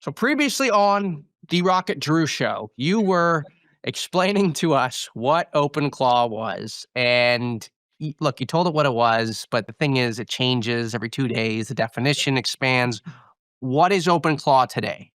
So previously on the Rocket Drew show, you were explaining to us what OpenClaw was. And look, you told it what it was, but the thing is, it changes every 2 days. The definition expands. What is OpenClaw today?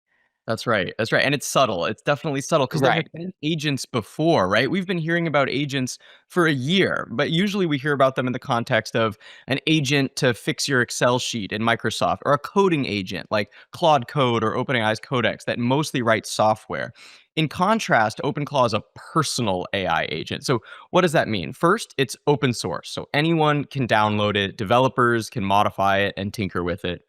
That's right. That's right. And it's subtle. It's definitely subtle because there have Right. been agents before, right? We've been hearing about agents for a year, but usually we hear about them in the context of an agent to fix your Excel sheet in Microsoft or a coding agent like Claude Code or OpenAI's Codex that mostly writes software. In contrast, OpenClaw is a personal AI agent. So, what does that mean? First, it's open source. So, anyone can download it, developers can modify it and tinker with it.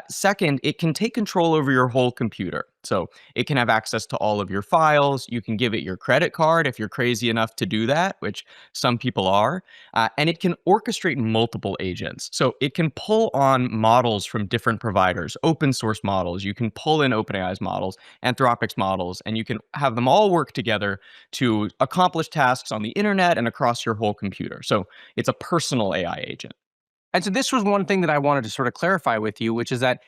Second, it can take control over your whole computer. So it can have access to all of your files. You can give it your credit card if you're crazy enough to do that, which some people are. And it can orchestrate multiple agents. So it can pull on models from different providers, open source models. You can pull in OpenAI's models, Anthropic's models, and you can have them all work together to accomplish tasks on the internet and across your whole computer. So it's a personal AI agent. And so this was one thing that I wanted to sort of clarify with you, which is that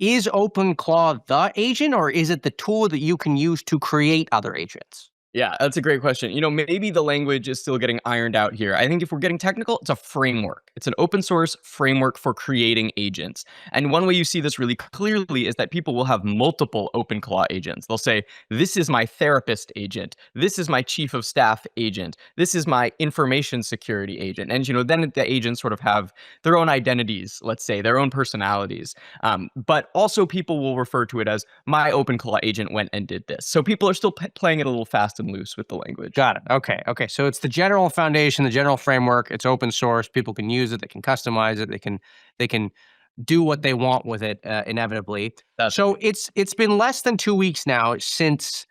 is OpenClaw the agent or is it the tool that you can use to create other agents? Yeah, that's a great question. Maybe the language is still getting ironed out here. I think if we're getting technical, it's a framework. It's an open source framework for creating agents. And one way you see this really clearly is that people will have multiple OpenClaw agents. They'll say, this is my therapist agent. This is my chief of staff agent. This is my information security agent. And, then the agents sort of have their own identities, let's say, their own personalities. But also people will refer to it as my OpenClaw agent went and did this. So people are still playing it a little fast and loose with the language. Got it. Okay. Okay. So it's the general foundation, the general framework. It's open source. People can use it. They can customize it. They can do what they want with it. Inevitably. So it's been less than 2 weeks now since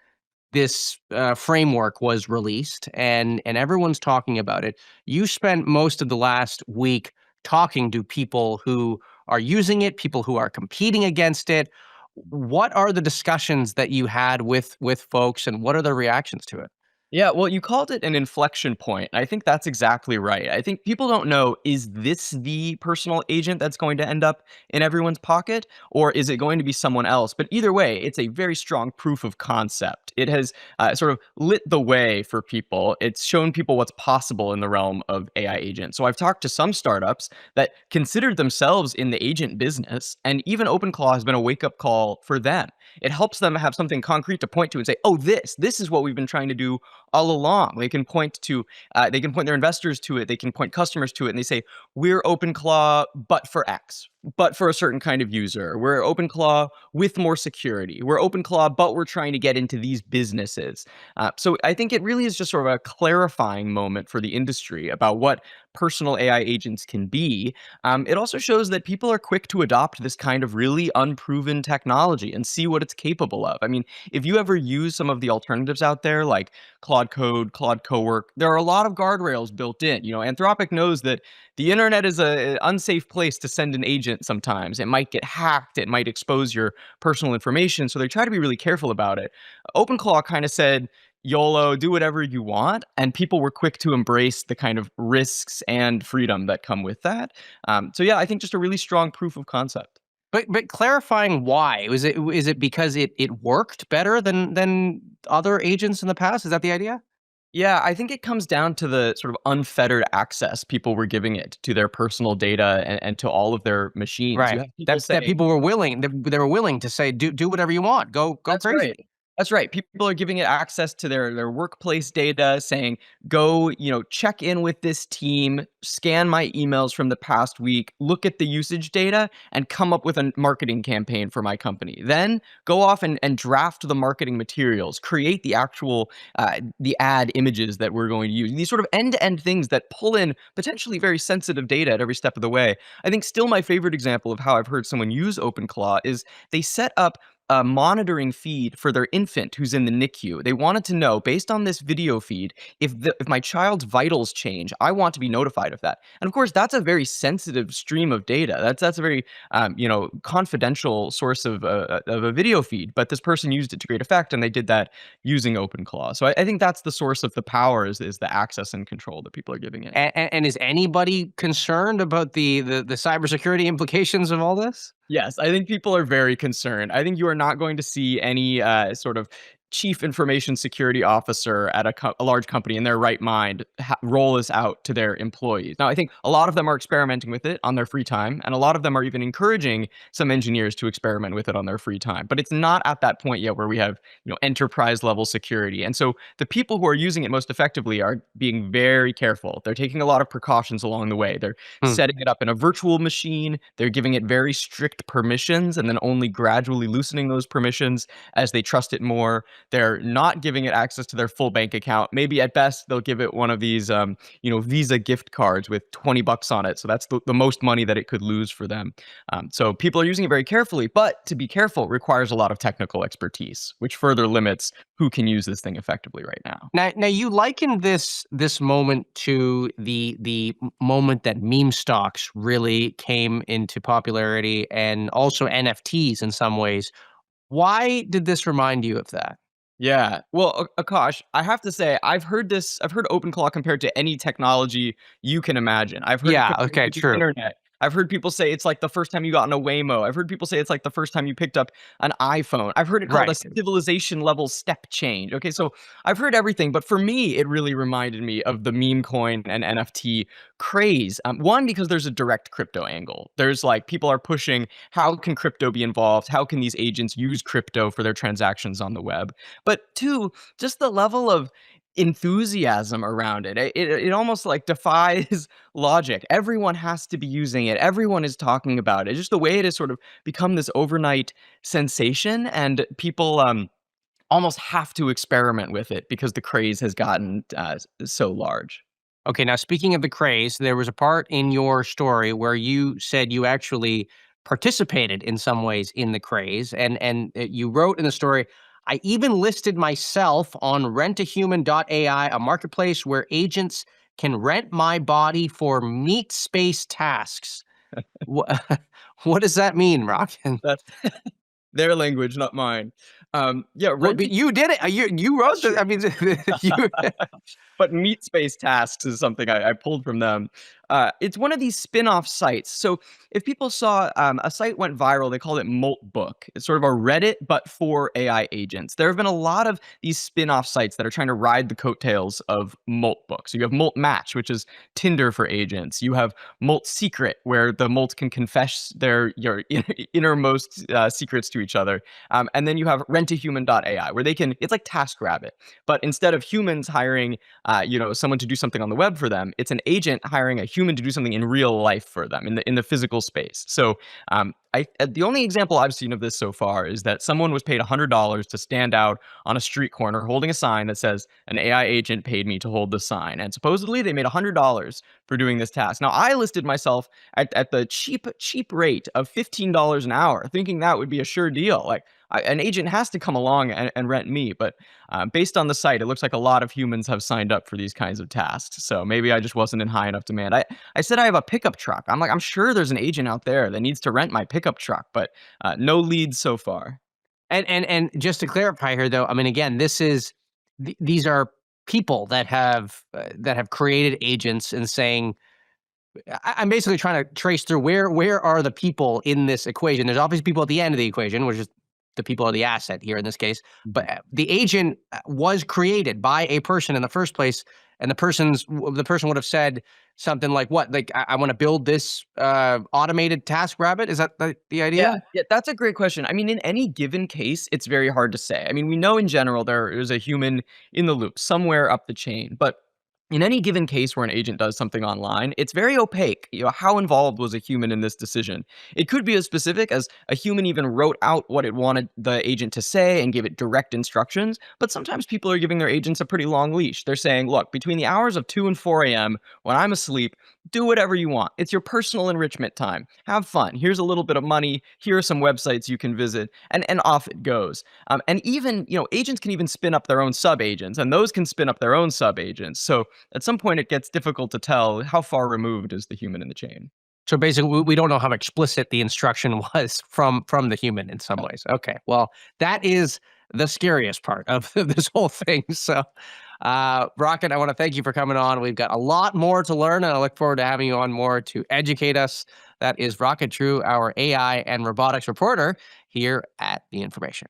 this framework was released, and everyone's talking about it. You spent most of the last week talking to people who are using it, people who are competing against it. What are the discussions that you had with folks, and what are the reactions to it? Yeah, well, you called it an inflection point. I think that's exactly right. I think people don't know, is this the personal agent that's going to end up in everyone's pocket, or is it going to be someone else? But either way, it's a very strong proof of concept. It has sort of lit the way for people. It's shown people what's possible in the realm of AI agents. So I've talked to some startups that considered themselves in the agent business, and even OpenClaw has been a wake up call for them. It helps them have something concrete to point to and say, oh, this is what we've been trying to do all along. They can point their investors to it. They can point customers to it, and they say, we're OpenClaw, but for X, but for a certain kind of user. We're OpenClaw with more security. We're OpenClaw, but we're trying to get into these businesses. So I think it really is just sort of a clarifying moment for the industry about what personal AI agents can be. It also shows that people are quick to adopt this kind of really unproven technology and see what it's capable of. I mean, if you ever use some of the alternatives out there, like Claude Code, Claude Cowork, there are a lot of guardrails built in. Anthropic knows that the internet is an unsafe place to send an agent sometimes. It might get hacked. It might expose your personal information. So they try to be really careful about it. OpenClaw kind of said, YOLO, do whatever you want. And people were quick to embrace the kind of risks and freedom that come with that. So yeah, I think just a really strong proof of concept. But clarifying why, is it because it worked better than other agents in the past? Is that the idea? Yeah, I think it comes down to the sort of unfettered access people were giving it to their personal data and to all of their machines. You Right. have people That's that say, people were willing. They were willing to say, do whatever you want. Go that's crazy. right. That's right. People are giving it access to their workplace data, saying, go, check in with this team, scan my emails from the past week, look at the usage data, and come up with a marketing campaign for my company. Then go off and draft the marketing materials, create the actual the ad images that we're going to use. These sort of end-to-end things that pull in potentially very sensitive data at every step of the way. I think still my favorite example of how I've heard someone use OpenClaw is they set up a monitoring feed for their infant who's in the NICU. They wanted to know, based on this video feed, if my child's vitals change, I want to be notified of that. And of course, that's a very sensitive stream of data. That's a very confidential source of a video feed. But this person used it to great effect, and they did that using OpenClaw. So I think that's the source of the power is the access and control that people are giving it. And is anybody concerned about the cybersecurity implications of all this? Yes, I think people are very concerned. I think you are not going to see any sort of chief information security officer at a large company in their right mind roll this out to their employees. Now, I think a lot of them are experimenting with it on their free time, and a lot of them are even encouraging some engineers to experiment with it on their free time. But it's not at that point yet where we have, enterprise level security. And so the people who are using it most effectively are being very careful. They're taking a lot of precautions along the way. They're Hmm. setting it up in a virtual machine. They're giving it very strict permissions and then only gradually loosening those permissions as they trust it more. They're not giving it access to their full bank account. Maybe at best they'll give it one of these, Visa gift cards with $20 on it. So that's the most money that it could lose for them. So people are using it very carefully, but to be careful requires a lot of technical expertise, which further limits who can use this thing effectively right now. Now you liken this moment to the moment that meme stocks really came into popularity, and also NFTs in some ways. Why did this remind you of that? Yeah. Well, Akash, I have to say, I've heard this. I've heard OpenClaw compared to any technology you can imagine. I've heard it Yeah. compared Okay. to the True. internet. I've heard people say it's like the first time you got on a Waymo. I've heard people say it's like the first time you picked up an iPhone. I've heard it called a Right. civilization level step change. Okay, so I've heard everything, but for me, it really reminded me of the meme coin and NFT craze. One, because there's a direct crypto angle. There's like people are pushing how can crypto be involved? How can these agents use crypto for their transactions on the web? But two, just the level of enthusiasm around it. It almost like defies logic. Everyone has to be using it. Everyone is talking about it. Just the way it has sort of become this overnight sensation, and people almost have to experiment with it because the craze has gotten so large. Okay, now speaking of the craze, there was a part in your story where you said you actually participated in some ways in the craze, and you wrote in the story, I even listed myself on rentahuman.ai, a marketplace where agents can rent my body for meat space tasks. What, what does that mean, Rock? That's their language, not mine. Yeah, Well, but renting. you did it. You That's wrote the. true. I mean, you. But meat space tasks is something I pulled from them. It's one of these spin-off sites. So if people saw a site went viral, they called it Moltbook. It's sort of a Reddit, but for AI agents. There have been a lot of these spin-off sites that are trying to ride the coattails of Moltbook. So you have Molt Match, which is Tinder for agents. You have Molt Secret, where the Molt can confess their your innermost secrets to each other. And then you have rentahuman.ai, where they can. It's like TaskRabbit, but instead of humans hiring someone to do something on the web for them, it's an agent hiring a human to do something in real life for them in the physical space. So the only example I've seen of this so far is that someone was paid $100 to stand out on a street corner holding a sign that says an AI agent paid me to hold the sign, and supposedly they made $100 for doing this task. Now I listed myself at the cheap rate of $15 an hour, thinking that would be a sure deal. Like an agent has to come along and rent me, but based on the site, it looks like a lot of humans have signed up for these kinds of tasks. So maybe I just wasn't in high enough demand. I said I have a pickup truck. I'm like, I'm sure there's an agent out there that needs to rent my pickup truck, but no leads so far. And just to clarify here, though, I mean, again, these are people that have created agents and saying, I'm basically trying to trace through where are the people in this equation. There's obviously people at the end of the equation, which is the people are the asset here in this case. But the agent was created by a person in the first place, and the person would have said something like, "What? Like I want to build this automated task rabbit." Is that the Yeah, idea? yeah, that's a great question. I mean, in any given case, it's very hard to say. I mean, we know in general there is a human in the loop somewhere up the chain, but in any given case where an agent does something online, it's very opaque. How involved was a human in this decision? It could be as specific as a human even wrote out what it wanted the agent to say and gave it direct instructions. But sometimes people are giving their agents a pretty long leash. They're saying, look, between the hours of 2 and 4 a.m., when I'm asleep, do whatever you want. It's your personal enrichment time. Have fun. Here's a little bit of money. Here are some websites you can visit, and off it goes. And even agents can even spin up their own sub agents, and those can spin up their own sub agents. So at some point, it gets difficult to tell how far removed is the human in the chain. So basically, we don't know how explicit the instruction was from the human in some ways. Okay, well, that is the scariest part of this whole thing. So, Rocket, I want to thank you for coming on. We've got a lot more to learn, and I look forward to having you on more to educate us. That is Rocket True, our AI and robotics reporter here at The Information.